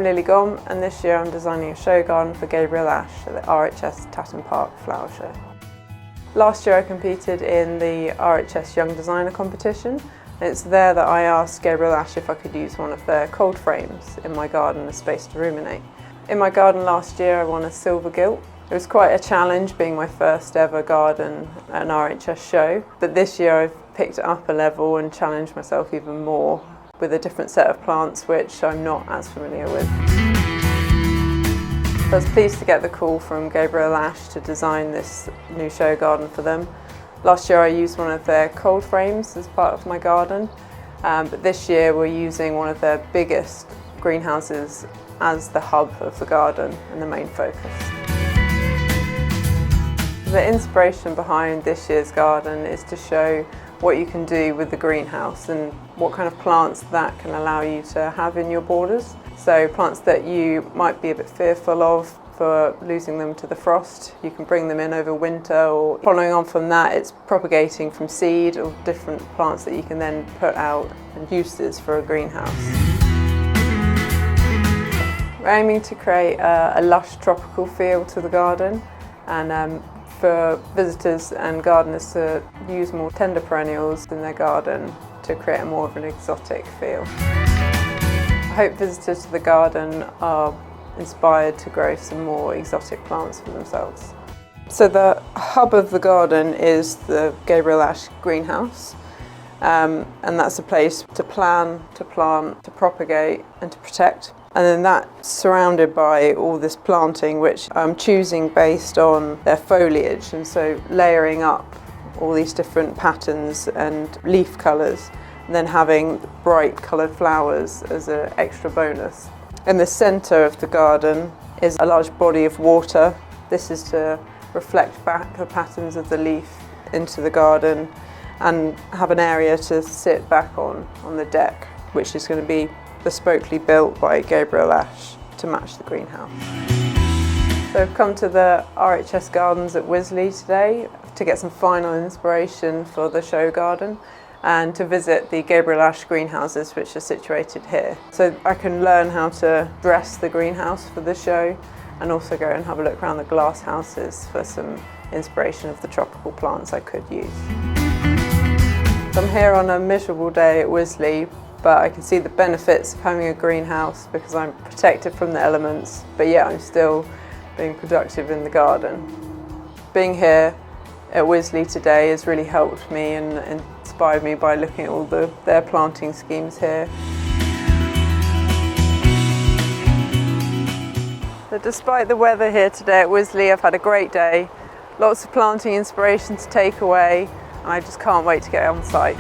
I'm Lilly Gomm, and this year I'm designing a show garden for Gabriel at the RHS Tatton Park Flower Show. Last year I competed in the RHS Young Designer competition, and it's there that I asked Gabriel if I could use one of their cold frames in my garden as space to ruminate. In my garden last year I won a silver gilt. It was quite a challenge being my first ever garden at an RHS show, but this year I've picked it up a level and challenged myself even more with a different set of plants which I'm not as familiar with. I was pleased to get the call from Gabriel to design this new show garden for them. Last year I used one of their cold frames as part of my garden, but this year we're using one of their biggest greenhouses as the hub of the garden and the main focus. The inspiration behind this year's garden is to show what you can do with the greenhouse and what kind of plants that can allow you to have in your borders. So plants that you might be a bit fearful of for losing them to the frost, you can bring them in over winter, or following on from that it's propagating from seed or different plants that you can then put out and uses for a greenhouse. We're aiming to create a lush tropical feel to the garden, and for visitors and gardeners to use more tender perennials in their garden to create more of an exotic feel. I hope visitors to the garden are inspired to grow some more exotic plants for themselves. So the hub of the garden is the Gabriel greenhouse, and that's a place to plan, to plant, to propagate and to protect. And then that's surrounded by all this planting which I'm choosing based on their foliage, and so layering up all these different patterns and leaf colours, and then having bright coloured flowers as an extra bonus. In the centre of the garden is a large body of water. This is to reflect back the patterns of the leaf into the garden and have an area to sit back on the deck, which is going to be bespokely built by Gabriel to match the greenhouse. So I've come to the RHS Gardens at Wisley today to get some final inspiration for the show garden and to visit the Gabriel greenhouses which are situated here. So I can learn how to dress the greenhouse for the show and also go and have a look around the glass houses for some inspiration of the tropical plants I could use. So I'm here on a miserable day at Wisley, but I can see the benefits of having a greenhouse because I'm protected from the elements, but yet I'm still being productive in the garden. Being here at Wisley today has really helped me and inspired me by looking at all their planting schemes here. So despite the weather here today at Wisley, I've had a great day, lots of planting inspiration to take away, and I just can't wait to get on site.